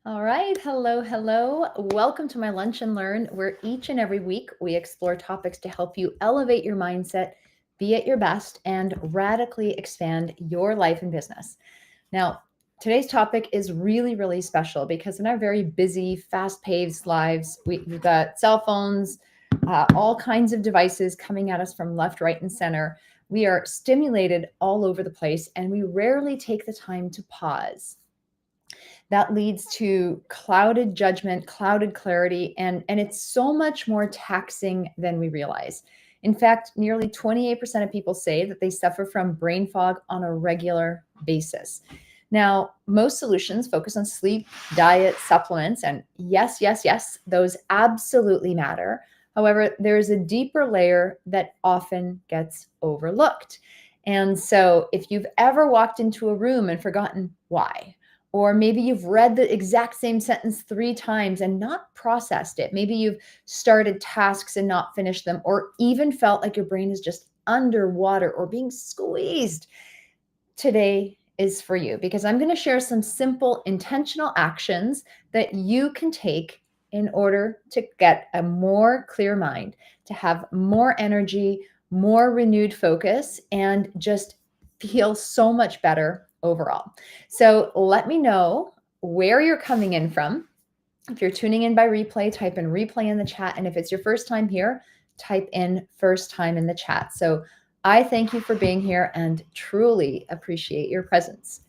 All right. Hello, hello. Welcome to my Lunch and Learn, where each and every week we explore topics to help you elevate your mindset, be at your best, and radically expand your life and business. Now, today's topic is really, really special because in our very busy, fast paced lives, we've got cell phones, all kinds of devices coming at us from left, right, and center. We are stimulated all over the place, and we rarely take the time to pause. That leads to clouded judgment, clouded clarity, and it's so much more taxing than we realize. In fact, nearly 28% of people say that they suffer from brain fog on a regular basis. Now, most solutions focus on sleep, diet, supplements, and yes, yes, yes, those absolutely matter. However, there is a deeper layer that often gets overlooked. And so, if you've ever walked into a room and forgotten why, or maybe you've read the exact same sentence 3 times and not processed it. Maybe you've started tasks and not finished them, or even felt like your brain is just underwater or being squeezed. Today is for you because I'm going to share some simple intentional actions that you can take in order to get a more clear mind, to have more energy, more renewed focus, and just feel so much better overall. So let me know where you're coming in from. If you're tuning in by replay, type in replay in the chat. And if it's your first time here, type in first time in the chat. So I thank you for being here and truly appreciate your presence.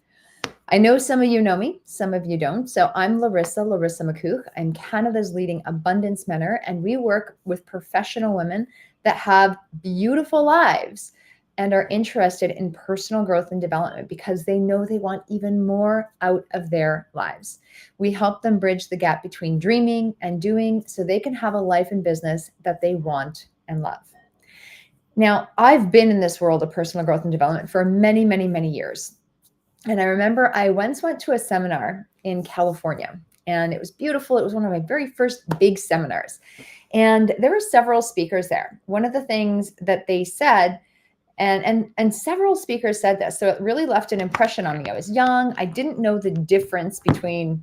I know some of you know me, some of you don't. So I'm Larissa McCook. I'm Canada's leading abundance mentor, and we work with professional women that have beautiful lives and are interested in personal growth and development because they know they want even more out of their lives. We help them bridge the gap between dreaming and doing so they can have a life and business that they want and love. Now, I've been in this world of personal growth and development for many, many, many years. And I remember I once went to a seminar in California, and it was beautiful. It was one of my very first big seminars. And there were several speakers there. One of the things that they said, and several speakers said this, so it really left an impression on me. I was young. I didn't know the difference between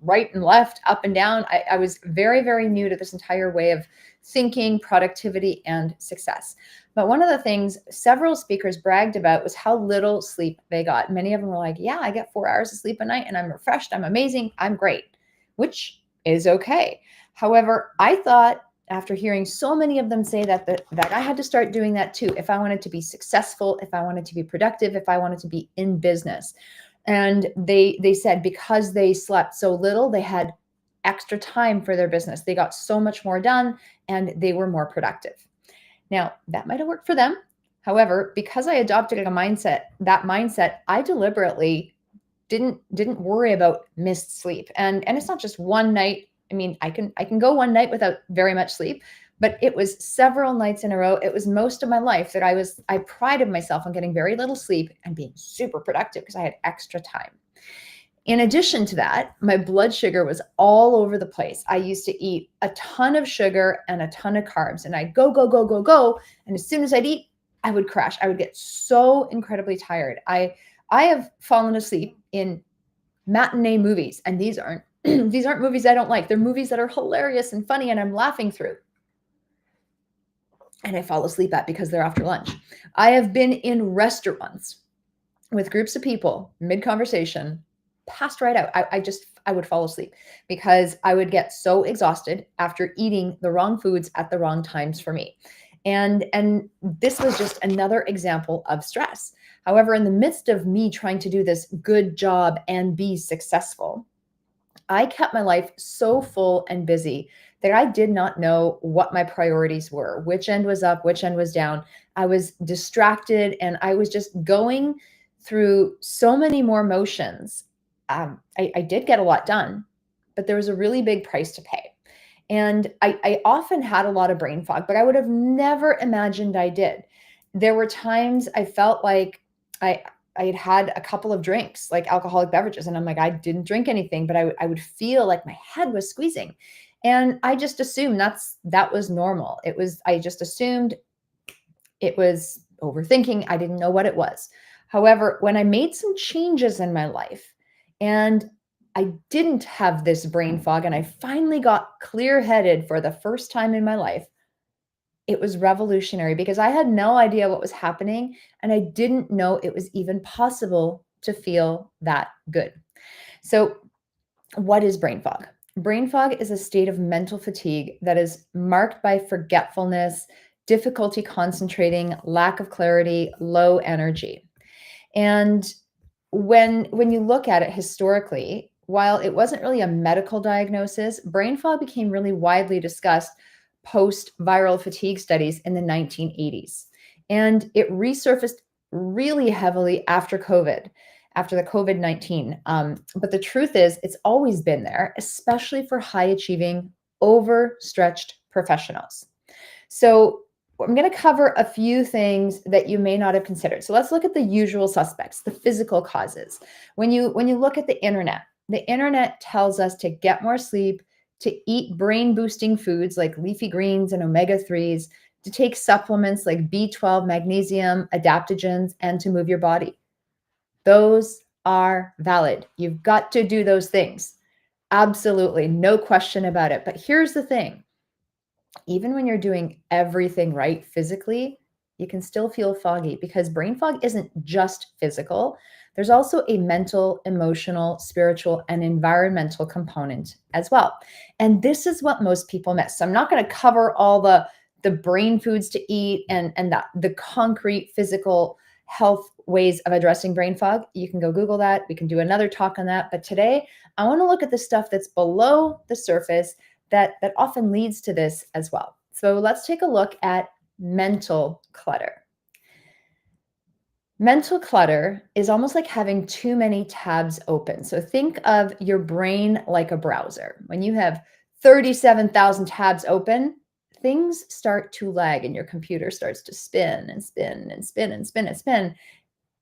right and left, up and down. I was very, very new to this entire way of thinking, productivity, and success. But one of the things several speakers bragged about was how little sleep they got. Many of them were like, yeah, I get 4 hours of sleep a night and I'm refreshed. I'm amazing. I'm great, which is okay. However, I thought after hearing so many of them say that I had to start doing that too if I wanted to be successful, if I wanted to be productive, if I wanted to be in business. And they said because they slept so little, they had extra time for their business. They got so much more done and they were more productive. Now, that might have worked for them. However, because I adopted that mindset, I deliberately didn't worry about missed sleep. And it's not just one night. I mean, I can go one night without very much sleep, but it was several nights in a row. It was most of my life that I prided myself on getting very little sleep and being super productive because I had extra time. In addition to that, my blood sugar was all over the place. I used to eat a ton of sugar and a ton of carbs, and I'd go, go, go, go, go. And as soon as I'd eat, I would crash. I would get so incredibly tired. I have fallen asleep in matinee movies, and these aren't these aren't movies I don't like. They're movies that are hilarious and funny, and I'm laughing through. And I fall asleep at because they're after lunch. I have been in restaurants with groups of people, mid-conversation, passed right out. I would fall asleep because I would get so exhausted after eating the wrong foods at the wrong times for me. And this was just another example of stress. However, in the midst of me trying to do this good job and be successful, I kept my life so full and busy that I did not know what my priorities were, which end was up, which end was down. I was distracted and I was just going through so many more motions. I did get a lot done, but there was a really big price to pay. And I often had a lot of brain fog, but I would have never imagined I did. There were times I felt like I had had a couple of drinks, like alcoholic beverages, and I'm like, I didn't drink anything, but I would feel like my head was squeezing. And I just assumed that was normal. I just assumed it was overthinking. I didn't know what it was. However, when I made some changes in my life and I didn't have this brain fog and I finally got clear-headed for the first time in my life, it was revolutionary because I had no idea what was happening and I didn't know it was even possible to feel that good. So, what is brain fog? Brain fog is a state of mental fatigue that is marked by forgetfulness, difficulty concentrating, lack of clarity, low energy. And when you look at it historically, while it wasn't really a medical diagnosis, brain fog became really widely discussed post viral fatigue studies in the 1980s. And it resurfaced really heavily after COVID, after the COVID 19. But the truth is, it's always been there, especially for high achieving, overstretched professionals. So I'm going to cover a few things that you may not have considered. So let's look at the usual suspects, the physical causes. When you look at the internet tells us to get more sleep, to eat brain boosting foods like leafy greens and omega-3s, to take supplements like B12, magnesium, adaptogens, and to move your body. Those are valid. You've got to do those things. Absolutely, no question about it. But here's the thing, even when you're doing everything right physically, you can still feel foggy because brain fog isn't just physical. There's also a mental, emotional, spiritual, and environmental component as well. And this is what most people miss. So I'm not going to cover all the brain foods to eat and the concrete physical health ways of addressing brain fog. You can go Google that. We can do another talk on that. But today, I want to look at the stuff that's below the surface that often leads to this as well. So let's take a look at mental clutter. Mental clutter is almost like having too many tabs open. So think of your brain like a browser. When you have 37,000 tabs open, things start to lag and your computer starts to spin and spin and spin and spin and spin,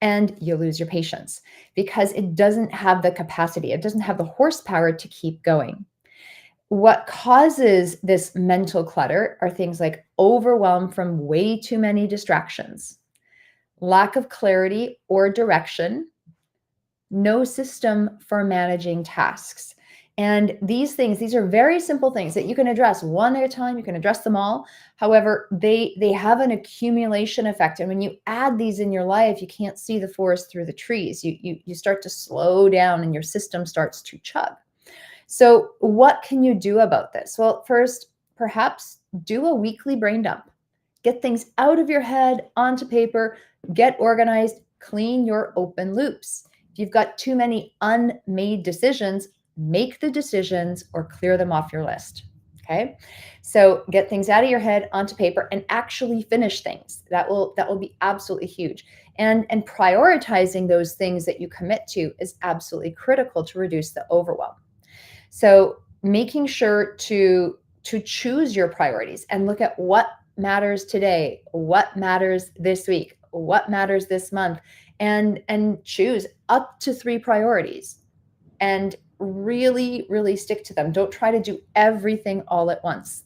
and you lose your patience because it doesn't have the capacity, it doesn't have the horsepower to keep going. What causes this mental clutter are things like overwhelm from way too many distractions, lack of clarity or direction, no system for managing tasks. And these are very simple things that you can address one at a time. You can address them all. However, they have an accumulation effect. And when you add these in your life, you can't see the forest through the trees. You start to slow down and your system starts to chug. So what can you do about this? Well, first, perhaps do a weekly brain dump. Get things out of your head onto paper, get organized, clean your open loops. If you've got too many unmade decisions, make the decisions or clear them off your list. Okay? So get things out of your head onto paper and actually finish things. That will be absolutely huge. And prioritizing those things that you commit to is absolutely critical to reduce the overwhelm. So making sure to choose your priorities and look at what matters today, what matters this week, what matters this month, and choose up to 3 priorities and really, really stick to them. Don't try to do everything all at once.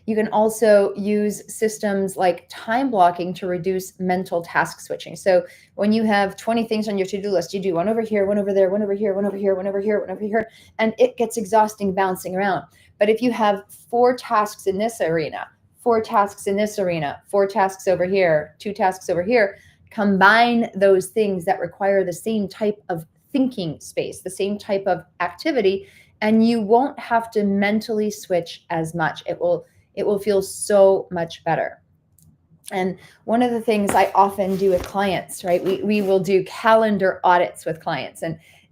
You can also use systems like time blocking to reduce mental task switching. So when you have 20 things on your to-do list, you do one over here, one over there, one over here, one over here, one over here, one over here, and it gets exhausting bouncing around. But if you have 4 tasks in this arena, 4 tasks in this arena, 4 tasks over here, 2 tasks over here, combine those things that require the same type of thinking space, the same type of activity, and you won't have to mentally switch as much. It will feel so much better. And one of the things I often do with clients, right? We will do calendar audits with clients,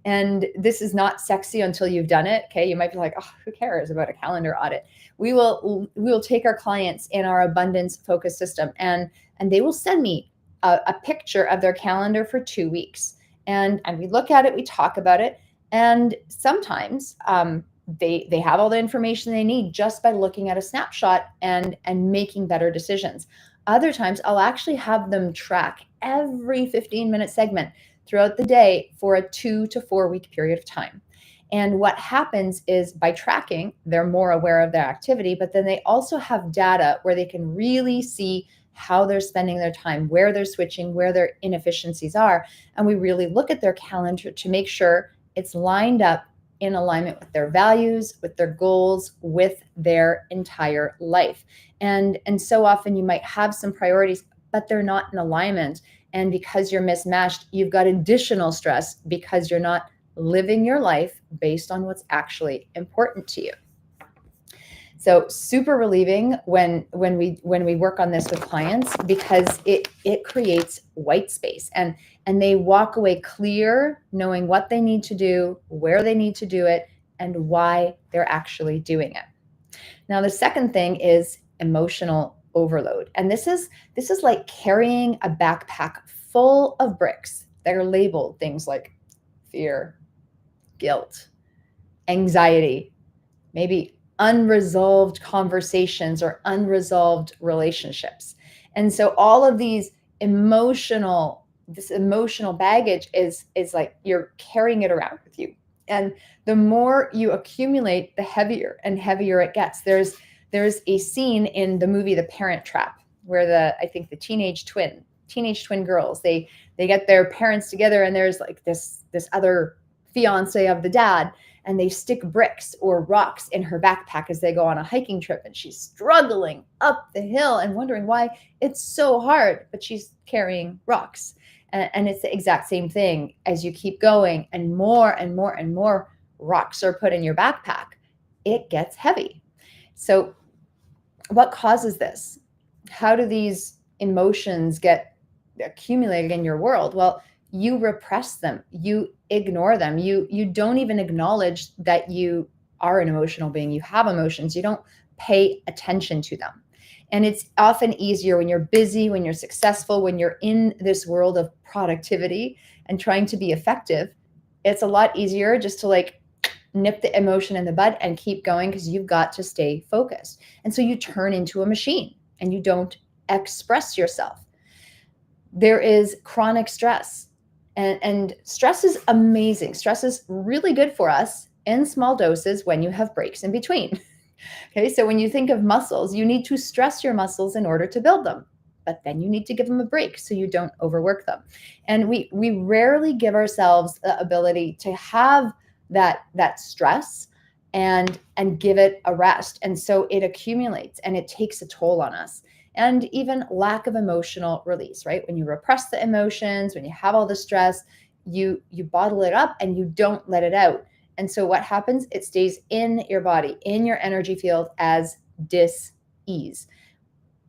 and this is not sexy until you've done it. Okay, you might be like, oh, who cares about a calendar audit? We will take our clients in our abundance focus system, and they will send me a picture of their calendar for 2 weeks, and we look at it, we talk about it, and sometimes they have all the information they need just by looking at a snapshot and making better decisions. Other times I'll actually have them track every 15-minute segment throughout the day for a 2 to 4 week period of time. And what happens is by tracking, they're more aware of their activity, but then they also have data where they can really see how they're spending their time, where they're switching, where their inefficiencies are. And we really look at their calendar to make sure It's lined up in alignment with their values, with their goals, with their entire life. And so often you might have some priorities, but they're not in alignment. And because you're mismatched, you've got additional stress because you're not living your life based on what's actually important to you. So super relieving when we work on this with clients, because it creates white space, and they walk away clear, knowing what they need to do, where they need to do it, and why they're actually doing it. Now, the second thing is emotional overload. And this is like carrying a backpack full of bricks that are labeled things like fear, guilt, anxiety, maybe unresolved conversations or unresolved relationships. And so all of this emotional baggage is like you're carrying it around with you. And the more you accumulate, the heavier and heavier it gets. There's a scene in the movie The Parent Trap where I think the teenage twin girls, they get their parents together, and there's like this other fiance of the dad, and they stick bricks or rocks in her backpack as they go on a hiking trip, and she's struggling up the hill and wondering why it's so hard, but she's carrying rocks. And it's the exact same thing. As you keep going and more and more and more rocks are put in your backpack, it gets heavy. So what causes this? How do these emotions get accumulated in your world? Well, you repress them, you ignore them, you don't even acknowledge that you are an emotional being. You have emotions, you don't pay attention to them. And it's often easier when you're busy, when you're successful, when you're in this world of productivity and trying to be effective. It's a lot easier just to like nip the emotion in the bud and keep going, because you've got to stay focused. And so you turn into a machine and you don't express yourself. There is chronic stress. And stress is amazing. Stress is really good for us in small doses when you have breaks in between. Okay, so when you think of muscles, you need to stress your muscles in order to build them. But then you need to give them a break so you don't overwork them. And we rarely give ourselves the ability to have that stress and give it a rest. And so it accumulates and it takes a toll on us. And even lack of emotional release, right? When you repress the emotions, when you have all the stress, you bottle it up and you don't let it out. And so what happens? It stays in your body, in your energy field as dis-ease.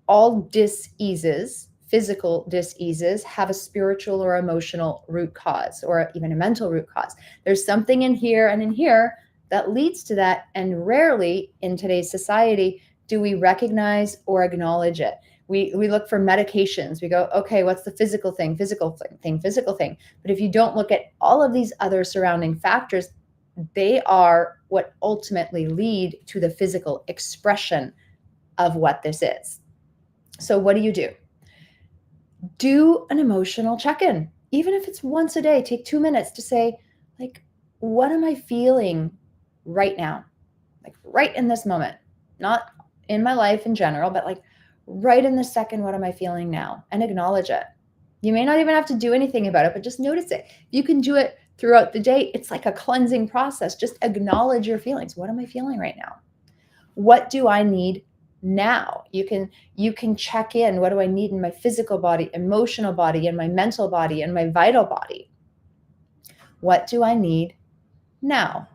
All dis-eases, physical dis-eases, have a spiritual or emotional root cause, or even a mental root cause. There's something in here and in here that leads to that. And rarely in today's society do we recognize or acknowledge it. We look for medications. We go, okay, what's the physical thing? But if you don't look at all of these other surrounding factors, they are what ultimately lead to the physical expression of what this is. So what do? Do an emotional check-in. Even if it's once a day, take 2 minutes to say, like, what am I feeling right now? Like right in this moment, not in my life in general, but like right in this second, what am I feeling now? And acknowledge it. You may not even have to do anything about it, but just notice it. You can do it throughout the day. It's like a cleansing process. Just acknowledge your feelings. What am I feeling right now? What do I need now? You can check in. What do I need in my physical body, emotional body, and my mental body, and my vital body? What do I need now?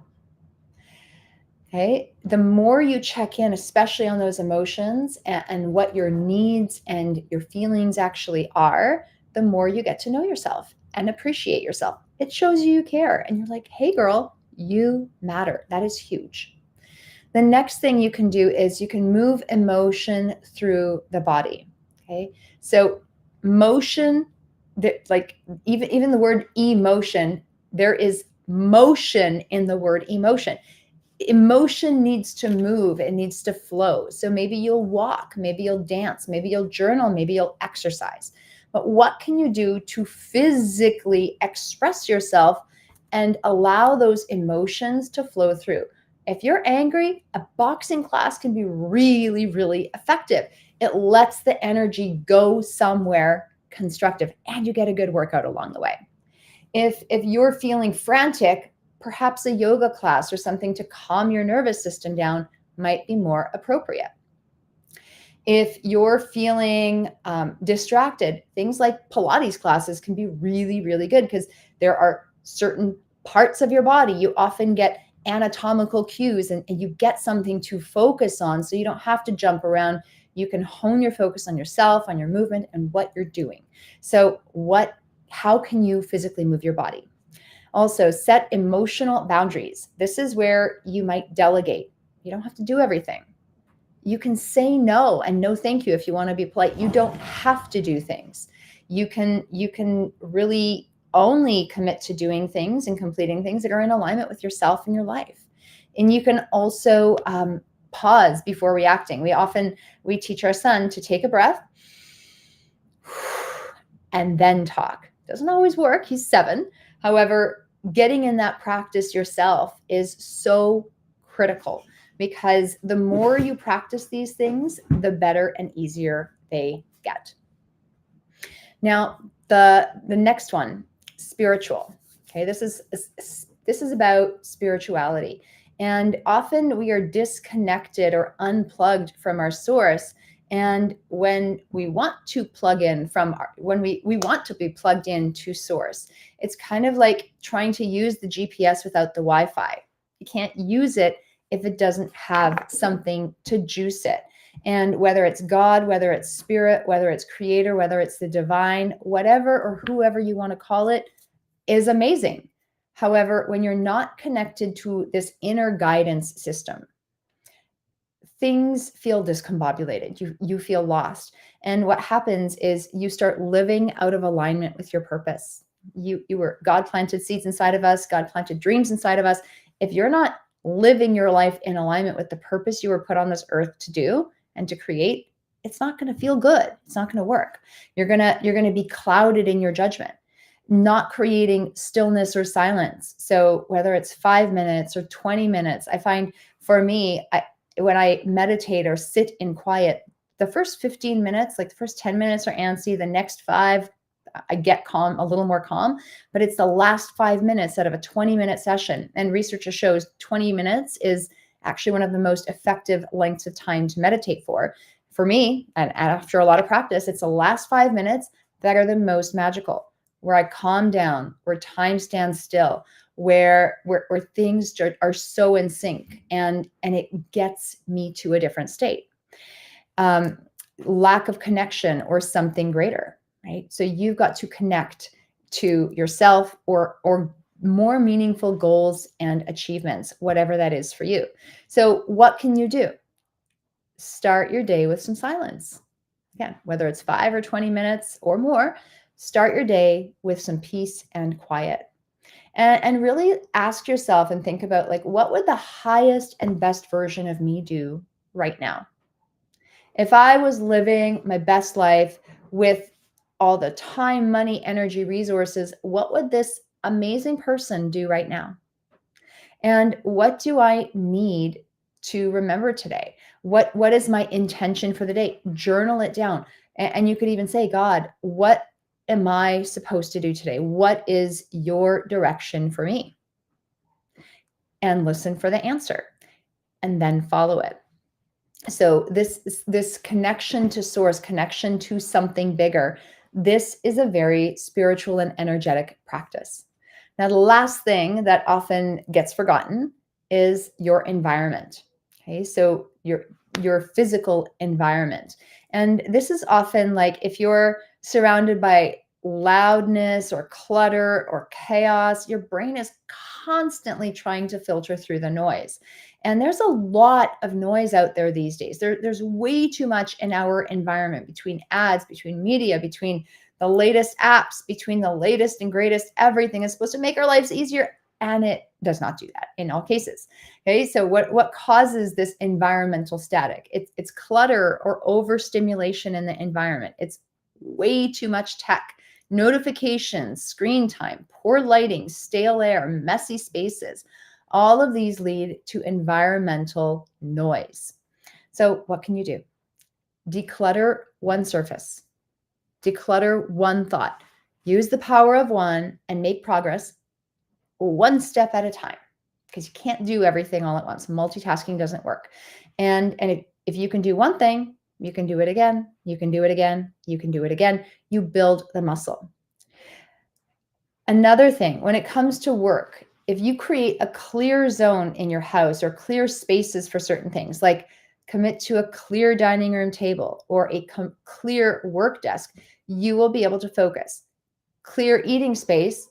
Okay. The more you check in, especially on those emotions and what your needs and your feelings actually are, the more you get to know yourself and appreciate yourself. It shows you care. And you're like, hey, girl, you matter. That is huge. The next thing you can do is you can move emotion through the body. Okay. So motion, that like even the word emotion, there is motion in the word emotion. Emotion needs to move, it needs to flow. So maybe you'll walk, maybe you'll dance, maybe you'll journal, maybe you'll exercise. But what can you do to physically express yourself and allow those emotions to flow through? If you're angry, a boxing class can be really, really effective. It lets the energy go somewhere constructive, and you get a good workout along the way. If you're feeling frantic, perhaps a yoga class or something to calm your nervous system down might be more appropriate. If you're feeling distracted, things like Pilates classes can be really, really good because there are certain parts of your body you often get anatomical cues and you get something to focus on so you don't have to jump around. You can hone your focus on yourself, on your movement, and what you're doing. So, how can you physically move your body? Also, set emotional boundaries. This is where you might delegate. You don't have to do everything. You can say no and no thank you if you want to be polite. You don't have to do things. You can really only commit to doing things and completing things that are in alignment with yourself and your life. And you can also pause before reacting. We teach our son to take a breath and then talk. Doesn't always work. He's 7. However, getting in that practice yourself is so critical, because the more you practice these things, the better and easier they get. Now, the next one, spiritual. Okay, this is about spirituality. And often we are disconnected or unplugged from our source. And when we want to plug in when we want to be plugged in to source, it's kind of like trying to use the GPS without the Wi-Fi. You can't use it if it doesn't have something to juice it. And whether it's God, whether it's spirit, whether it's creator, whether it's the divine, whatever or whoever you want to call it, is amazing. However, when you're not connected to this inner guidance system, things feel discombobulated. You feel lost. And what happens is you start living out of alignment with your purpose. God planted seeds inside of us. God planted dreams inside of us. If you're not living your life in alignment with the purpose you were put on this earth to do and to create, it's not going to feel good. It's not going to work. You're going to be clouded in your judgment, not creating stillness or silence. So whether it's 5 minutes or 20 minutes, I find for me, when I meditate or sit in quiet, the first 15 minutes, like the first 10 minutes are antsy, the next 5, I get calm, a little more calm, but it's the last 5 minutes out of a 20-minute session. And research shows 20 minutes is actually one of the most effective lengths of time to meditate for. For me, and after a lot of practice, it's the last 5 minutes that are the most magical, where I calm down, where time stands still, where things are so in sync, and it gets me to a different state. Lack of connection or something greater, right? So you've got to connect to yourself or more meaningful goals and achievements, whatever that is for you. So what can you do? Start your day with some silence. Again, whether it's 5 or 20 minutes or more, start your day with some peace and quiet. And really ask yourself and think about, like, what would the highest and best version of me do right now? If I was living my best life with all the time, money, energy, resources, what would this amazing person do right now? And what do I need to remember today? What is my intention for the day? Journal it down. And you could even say, God, what am I supposed to do today? What is your direction for me? And listen for the answer and then follow it. So this connection to source, connection to something bigger, this is a very spiritual and energetic practice. Now, the last thing that often gets forgotten is your environment. Okay, so your physical environment. And this is often like if you're surrounded by loudness or clutter or chaos, your brain is constantly trying to filter through the noise. And there's a lot of noise out there these days. There's way too much in our environment, between ads, between media, between the latest apps, between the latest and greatest. Everything is supposed to make our lives easier, and it does not do that in all cases. Okay, so what causes this environmental static? It's clutter or overstimulation in the environment. It's way too much tech, notifications, screen time, poor lighting, stale air, messy spaces. All of these lead to environmental noise. So what can you do? Declutter one surface. Declutter one thought. Use the power of one and make progress. one step at a time, because you can't do everything all at once. Multitasking doesn't work. And if you can do one thing, you can do it again, you can do it again, you can do it again. You build the muscle. Another thing, when it comes to work, if you create a clear zone in your house or clear spaces for certain things, like commit to a clear dining room table or a clear work desk, you will be able to focus. Clear eating space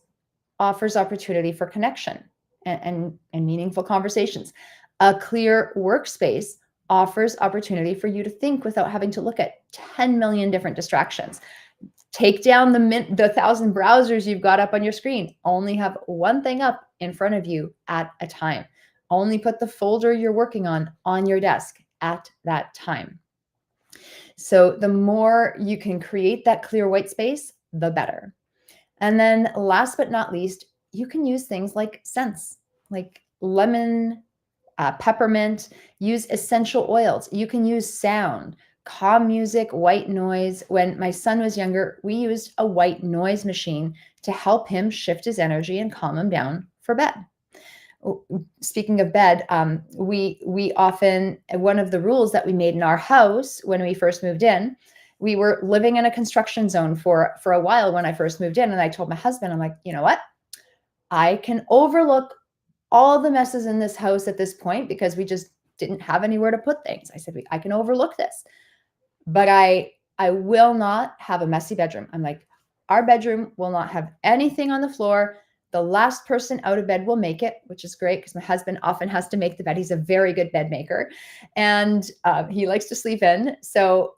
offers opportunity for connection and meaningful conversations. A clear workspace offers opportunity for you to think without having to look at 10 million different distractions. Take down the 1,000 browsers you've got up on your screen. Only have one thing up in front of you at a time. Only put the folder you're working on your desk at that time. So the more you can create that clear white space, the better. And then last but not least, you can use things like scents, like lemon, peppermint. Use essential oils. You can use sound, calm music, white noise. When my son was younger, we used a white noise machine to help him shift his energy and calm him down for bed. Speaking of bed, we often, one of the rules that we made in our house when we first moved in, we were living in a construction zone for a while when I first moved in. And I told my husband, I'm like, you know what? I can overlook all the messes in this house at this point because we just didn't have anywhere to put things. I said, I can overlook this, but I will not have a messy bedroom. I'm like, our bedroom will not have anything on the floor. The last person out of bed will make it, which is great because my husband often has to make the bed. He's a very good bed maker, and he likes to sleep in. So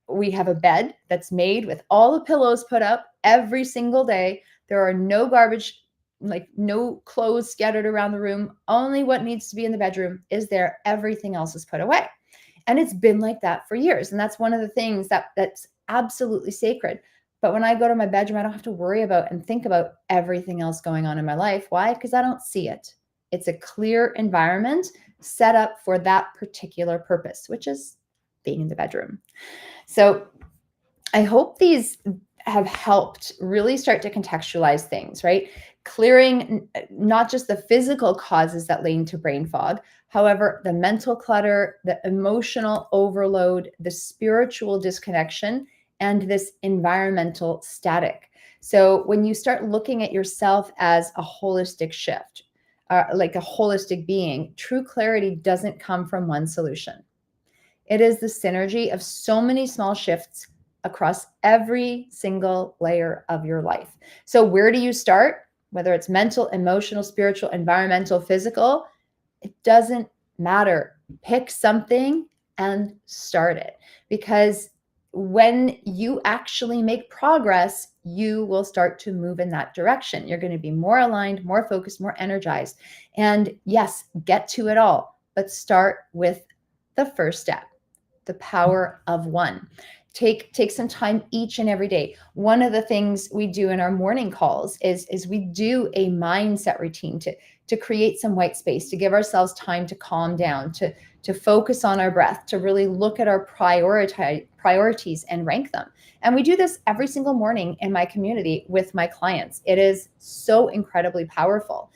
we have a bed that's made with all the pillows put up every single day. There are no garbage, like no clothes scattered around the room. Only what needs to be in the bedroom is there. Everything else is put away. And it's been like that for years. And that's one of the things that's absolutely sacred. But when I go to my bedroom, I don't have to worry about and think about everything else going on in my life. Why? Because I don't see it. It's a clear environment set up for that particular purpose, which is being in the bedroom. So I hope these have helped really start to contextualize things, right? Clearing not just the physical causes that lead to brain fog, however, the mental clutter, the emotional overload, the spiritual disconnection, and this environmental static. So when you start looking at yourself as a holistic shift, like a holistic being, true clarity doesn't come from one solution. It is the synergy of so many small shifts across every single layer of your life. So where do you start? Whether it's mental, emotional, spiritual, environmental, physical, it doesn't matter. Pick something and start it. Because when you actually make progress, you will start to move in that direction. You're going to be more aligned, more focused, more energized. And yes, get to it all, but start with the first step. The power of one. Take some time each and every day. One of the things we do in our morning calls is we do a mindset routine to create some white space, to give ourselves time to calm down, to focus on our breath, to really look at our priorities and rank them. And we do this every single morning in my community with my clients. It is so incredibly powerful.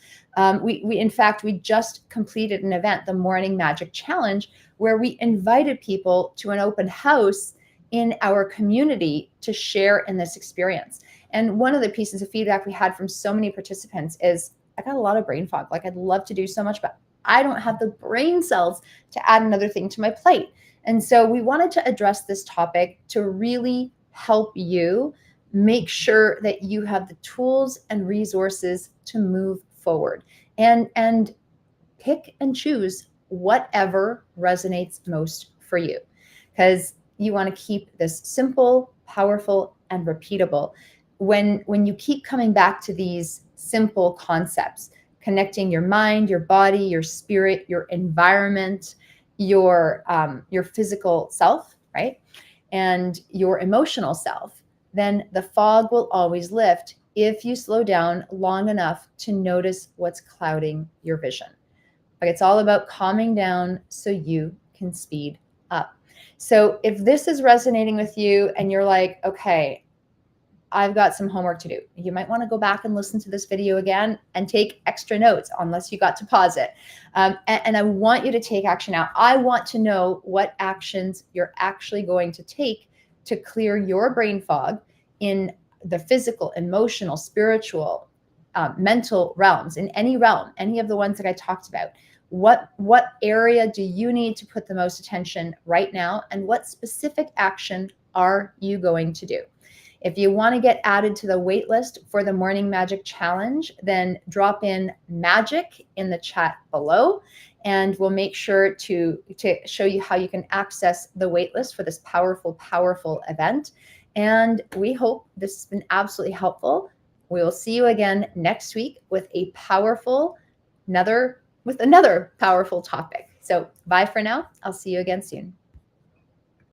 We in fact, we just completed an event, the Morning Magic Challenge, where we invited people to an open house in our community to share in this experience. And one of the pieces of feedback we had from so many participants is, I got a lot of brain fog. Like, I'd love to do so much, but I don't have the brain cells to add another thing to my plate. And so we wanted to address this topic to really help you make sure that you have the tools and resources to move forward and pick and choose whatever resonates most for you, because you want to keep this simple, powerful, and repeatable. When you keep coming back to these simple concepts, connecting your mind, your body, your spirit, your environment, your physical self, right, and your emotional self, then the fog will always lift if you slow down long enough to notice what's clouding your vision. Like, it's all about calming down so you can speed up. So if this is resonating with you and you're like, okay, I've got some homework to do. You might want to go back and listen to this video again and take extra notes, unless you got to pause it. And I want you to take action now. I want to know what actions you're actually going to take to clear your brain fog in the physical, emotional, spiritual, mental realms, in any realm, any of the ones that I talked about. What area do you need to put the most attention right now? And what specific action are you going to do? If you want to get added to the wait list for the Morning Magic Challenge, then drop in magic in the chat below, and we'll make sure to show you how you can access the wait list for this powerful, powerful event. And we hope this has been absolutely helpful. We will see you again next week with another powerful topic. So bye for now. I'll see you again soon.